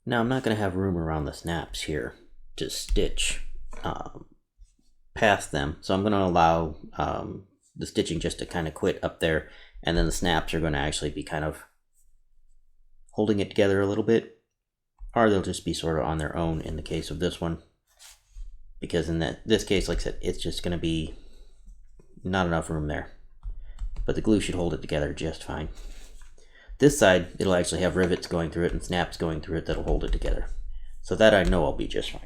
Now I'm not going to have room around the snaps here to stitch past them, so I'm going to allow the stitching just to kind of quit up there, and then the snaps are going to actually be kind of holding it together a little bit, or they'll just be sort of on their own in the case of this one, because in this case, like I said, it's just going to be not enough room there, but the glue should hold it together just fine. This side, it'll actually have rivets going through it and snaps going through it that'll hold it together, so that I know I'll be just fine.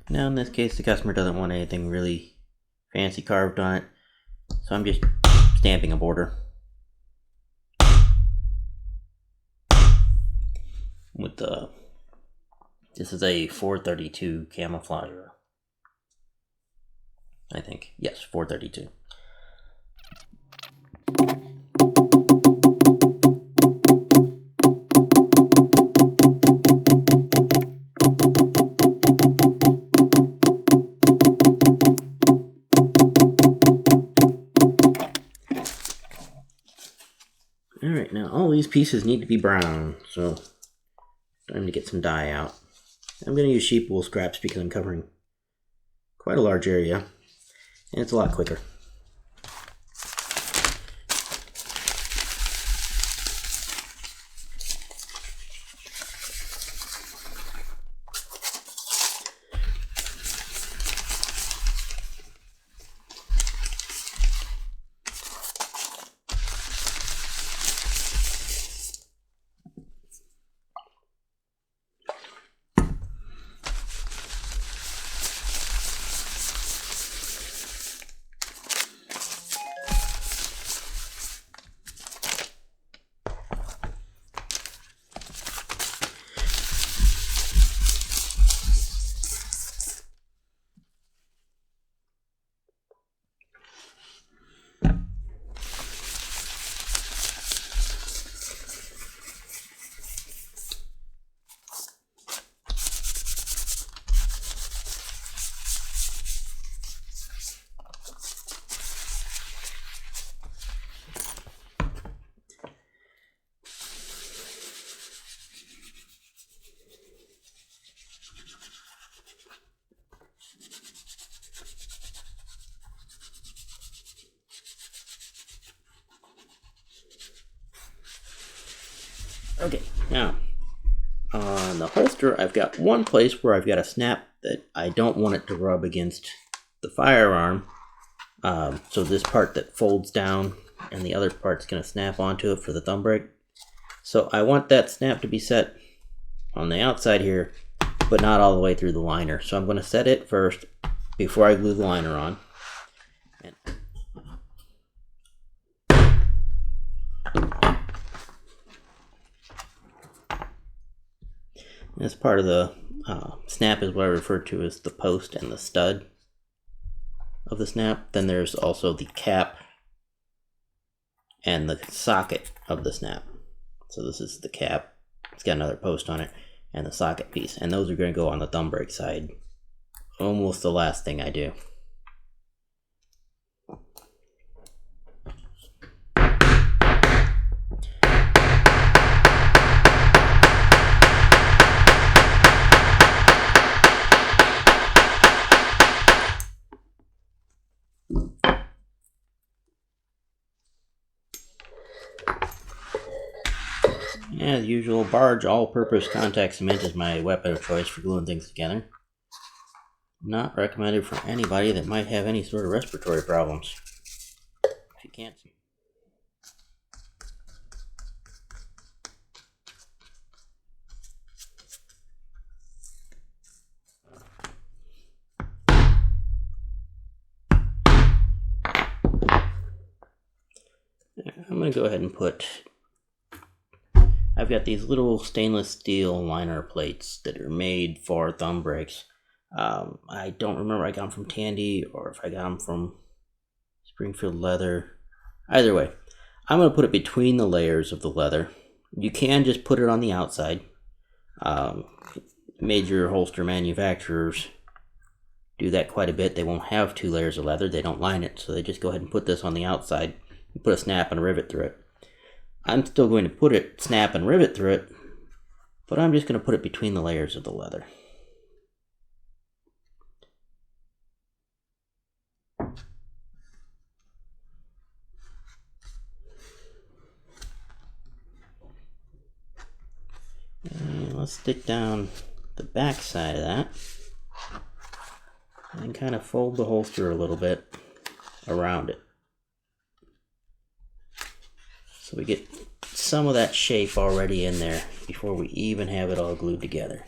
Now in this case, the customer doesn't want anything really fancy carved on it, so I'm just stamping a border with this is a 432 camouflager, I think. Yes, 432. Alright, now all these pieces need to be brown, so time to get some dye out. I'm going to use sheep wool scraps because I'm covering quite a large area, and it's a lot quicker. Okay, now on the holster, I've got one place where I've got a snap that I don't want it to rub against the firearm. So this part that folds down and the other part's going to snap onto it for the thumb brake. So I want that snap to be set on the outside here, but not all the way through the liner. So I'm going to set it first before I glue the liner on. This part of the snap is what I refer to as the post and the stud of the snap. Then there's also the cap and the socket of the snap. So this is the cap, it's got another post on it, and the socket piece. And those are going to go on the thumb brake side. Almost the last thing I do. Yeah, the usual Barge all-purpose contact cement is my weapon of choice for gluing things together. Not recommended for anybody that might have any sort of respiratory problems. If you can't see. going to go ahead and I've got these little stainless steel liner plates that are made for thumb brakes. I don't remember if I got them from Tandy or if I got them from Springfield Leather. Either way, I'm going to put it between the layers of the leather. You can just put it on the outside. Major holster manufacturers do that quite a bit. They won't have 2 layers of leather. They don't line it, so they just go ahead and put this on the outside and put a snap and a rivet through it. I'm still going to put it, snap and rivet through it, but I'm just going to put it between the layers of the leather. And let's stick down the back side of that and kind of fold the holster a little bit around it, so we get some of that shape already in there before we even have it all glued together.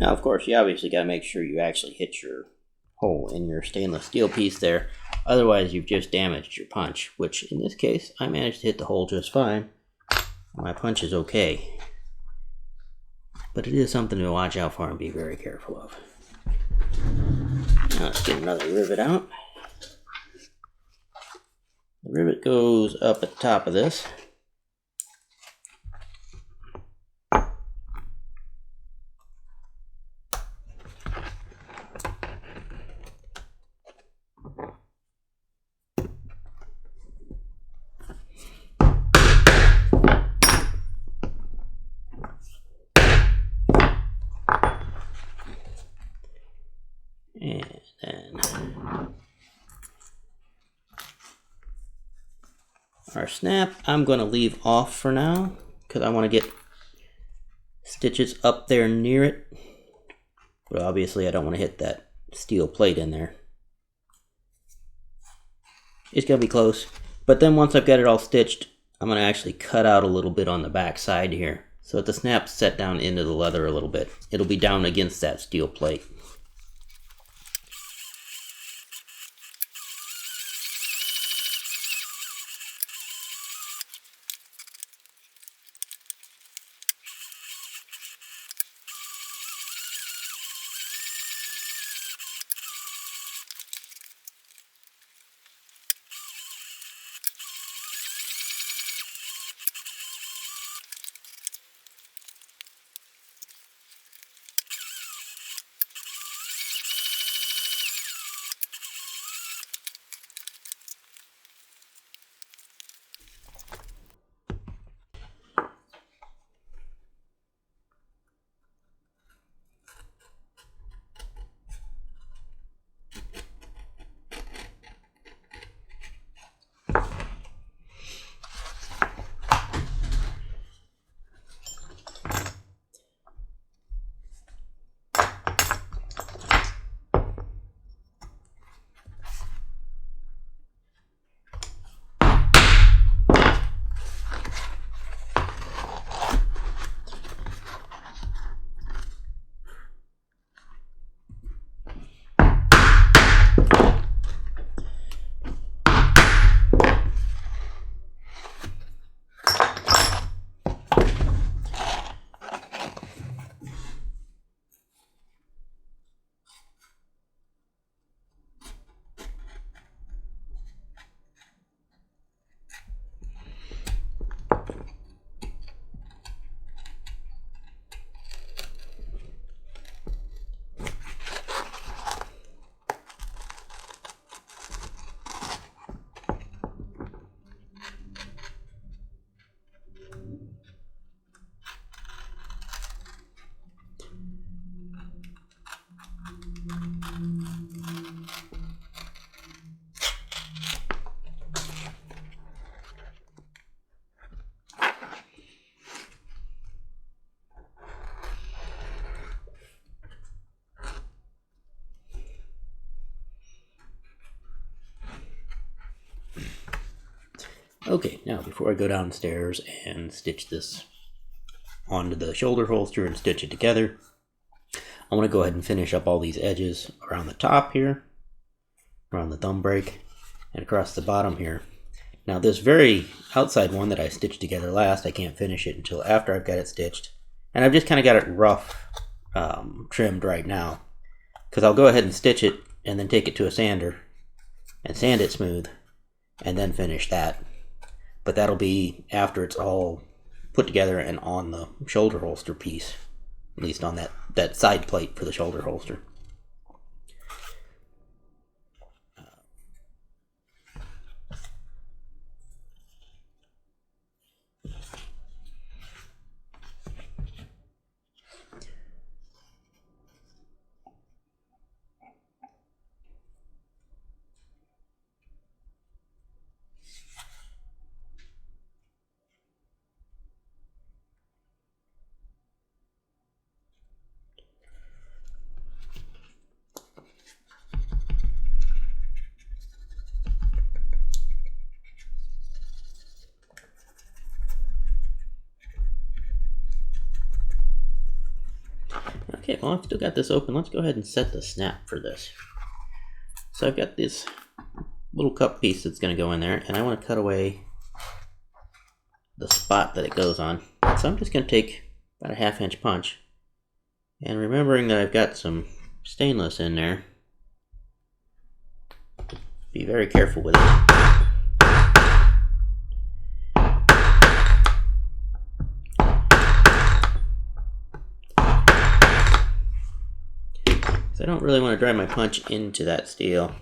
Now, of course, you obviously got to make sure you actually hit your hole in your stainless steel piece there. Otherwise, you've just damaged your punch, which in this case, I managed to hit the hole just fine. My punch is okay. But it is something to watch out for and be very careful of. Now let's get another rivet out. The rivet goes up at the top of this. And then our snap, I'm going to leave off for now because I want to get stitches up there near it. But obviously I don't want to hit that steel plate in there. It's going to be close. But then once I've got it all stitched, I'm going to actually cut out a little bit on the back side here, so that the snap's set down into the leather a little bit. It'll be down against that steel plate. Okay, now before I go downstairs and stitch this onto the shoulder holster and stitch it together, I want to go ahead and finish up all these edges around the top here, around the thumb break, and across the bottom here. Now this very outside one that I stitched together last, I can't finish it until after I've got it stitched. And I've just kind of got it rough trimmed right now, because I'll go ahead and stitch it and then take it to a sander and sand it smooth and then finish that. But that'll be after it's all put together and on the shoulder holster piece, at least on that side plate for the shoulder holster. Okay, well, I've still got this open. Let's go ahead and set the snap for this. So I've got this little cup piece that's going to go in there, and I want to cut away the spot that it goes on. So I'm just going to take about a 1/2 inch punch, and remembering that I've got some stainless in there, be very careful with it. I don't really want to drive my punch into that steel.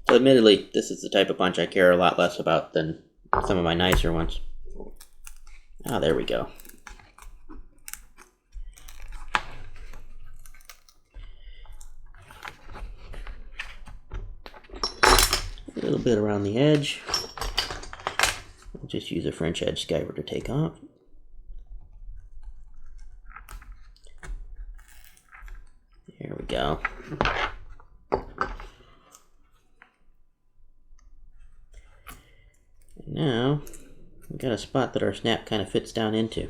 So admittedly, this is the type of punch I care a lot less about than some of my nicer ones. Ah, there we go. A little bit around the edge. We'll just use a French edge skiver to take off. There we go. And now we've got a spot that our snap kind of fits down into.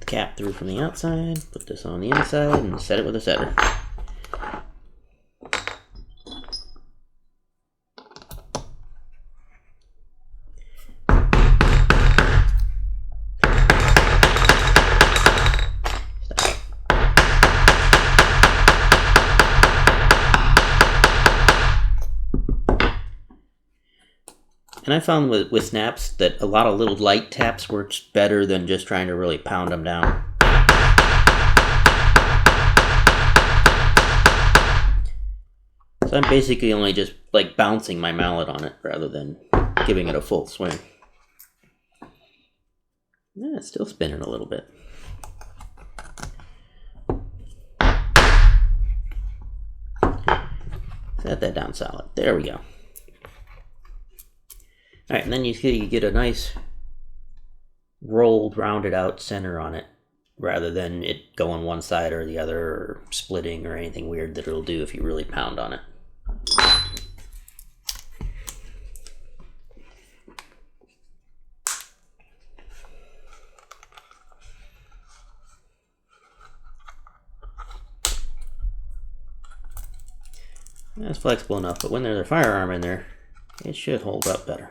Cap through from the outside, put this on the inside, and set it with a setter. And I found with snaps that a lot of little light taps works better than just trying to really pound them down. So I'm basically only just like bouncing my mallet on it rather than giving it a full swing. Yeah, it's still spinning a little bit. Set that down solid. There we go. Alright, and then you get a nice rolled, rounded out center on it, rather than it going one side or the other, or splitting or anything weird that it'll do if you really pound on it. That's flexible enough, but when there's a firearm in there, it should hold up better.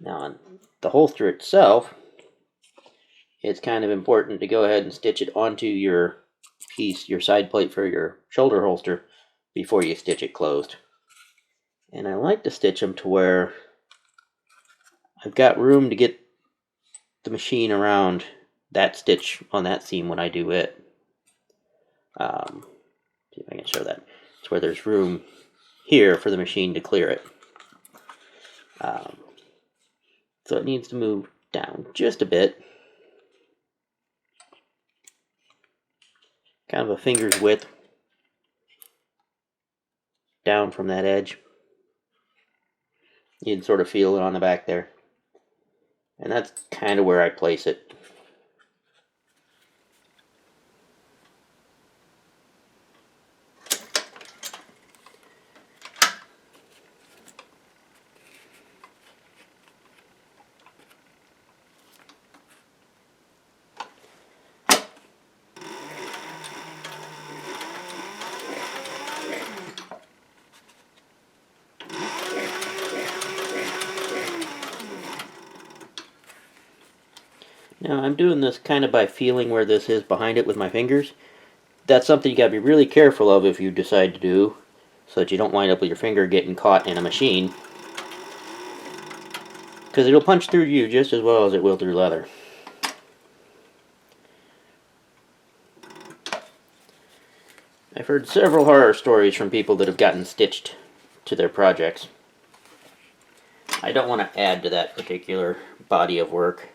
Now on the holster itself, it's kind of important to go ahead and stitch it onto your piece, your side plate for your shoulder holster, before you stitch it closed. And I like to stitch them to where I've got room to get the machine around that stitch on that seam when I do it. See if I can show that. It's where there's room here for the machine to clear it. So it needs to move down just a bit. Kind of a finger's width down from that edge. You can sort of feel it on the back there. And that's kind of where I place it. Now I'm doing this kind of by feeling where this is behind it with my fingers. That's something you gotta be really careful of if you decide to do, so that you don't wind up with your finger getting caught in a machine. Because it'll punch through you just as well as it will through leather. I've heard several horror stories from people that have gotten stitched to their projects. I don't want to add to that particular body of work.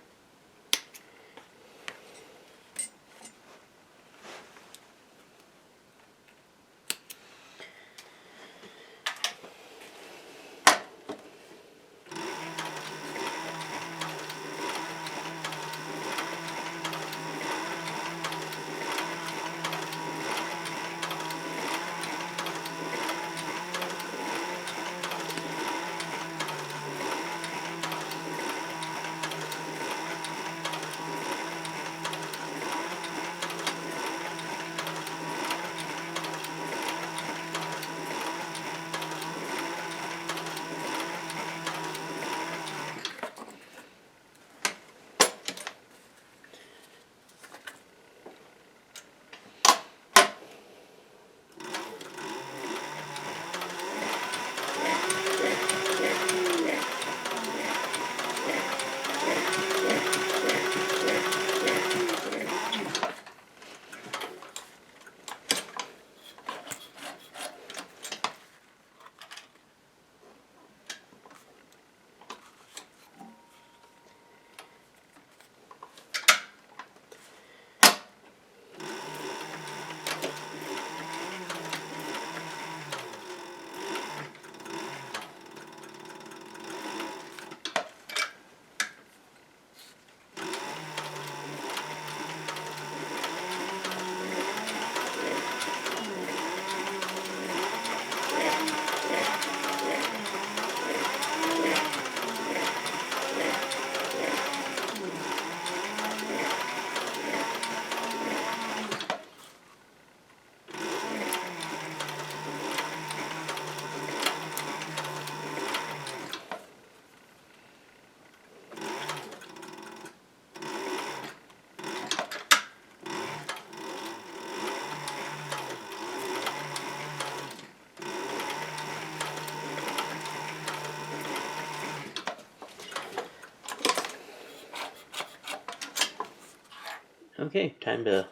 Okay, time to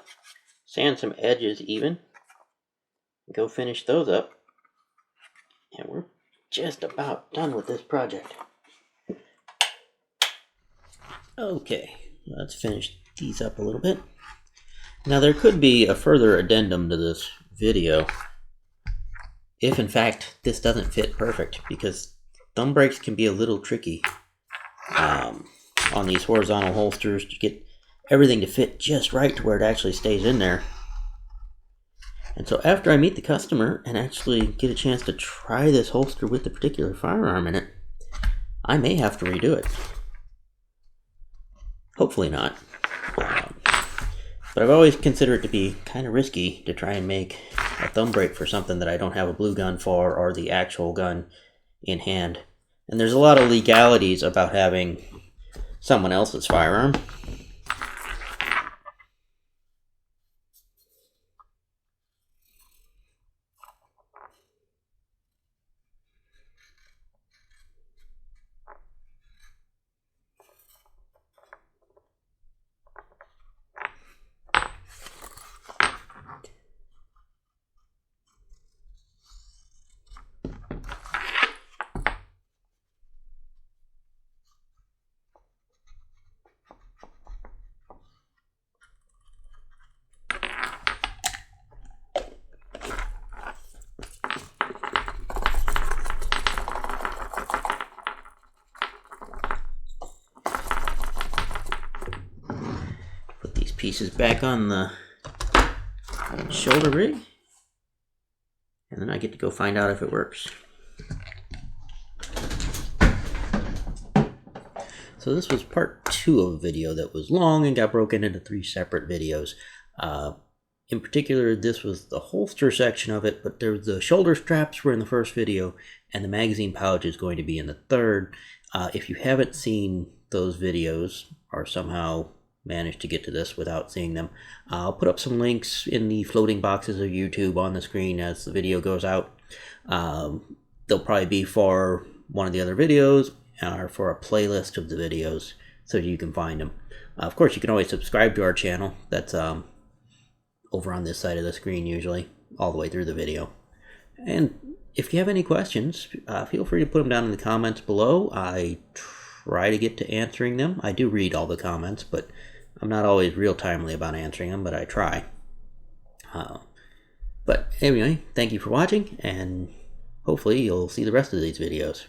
sand some edges even. Go finish those up. And we're just about done with this project. Okay, let's finish these up a little bit. Now there could be a further addendum to this video if in fact this doesn't fit perfect, because thumb brakes can be a little tricky on these horizontal holsters to get everything to fit just right to where it actually stays in there. And so after I meet the customer and actually get a chance to try this holster with the particular firearm in it, I may have to redo it. Hopefully not. But I've always considered it to be kind of risky to try and make a thumb brake for something that I don't have a blue gun for or the actual gun in hand. And there's a lot of legalities about having someone else's firearm. pieces back on the shoulder rig, and then I get to go find out if it works. So this was part 2 of a video that was long and got broken into 3 separate videos. In particular, this was the holster section of it, but there's the shoulder straps were in the first video, and the magazine pouch is going to be in the third. If you haven't seen those videos, or somehow managed to get to this without seeing them, I'll put up some links in the floating boxes of YouTube on the screen as the video goes out. They'll probably be for one of the other videos, or for a playlist of the videos, so you can find them. Of course, you can always subscribe to our channel. That's over on this side of the screen usually, all the way through the video. And if you have any questions, feel free to put them down in the comments below. I try to get to answering them. I do read all the comments, but I'm not always real timely about answering them, but I try. But anyway, thank you for watching, and hopefully you'll see the rest of these videos.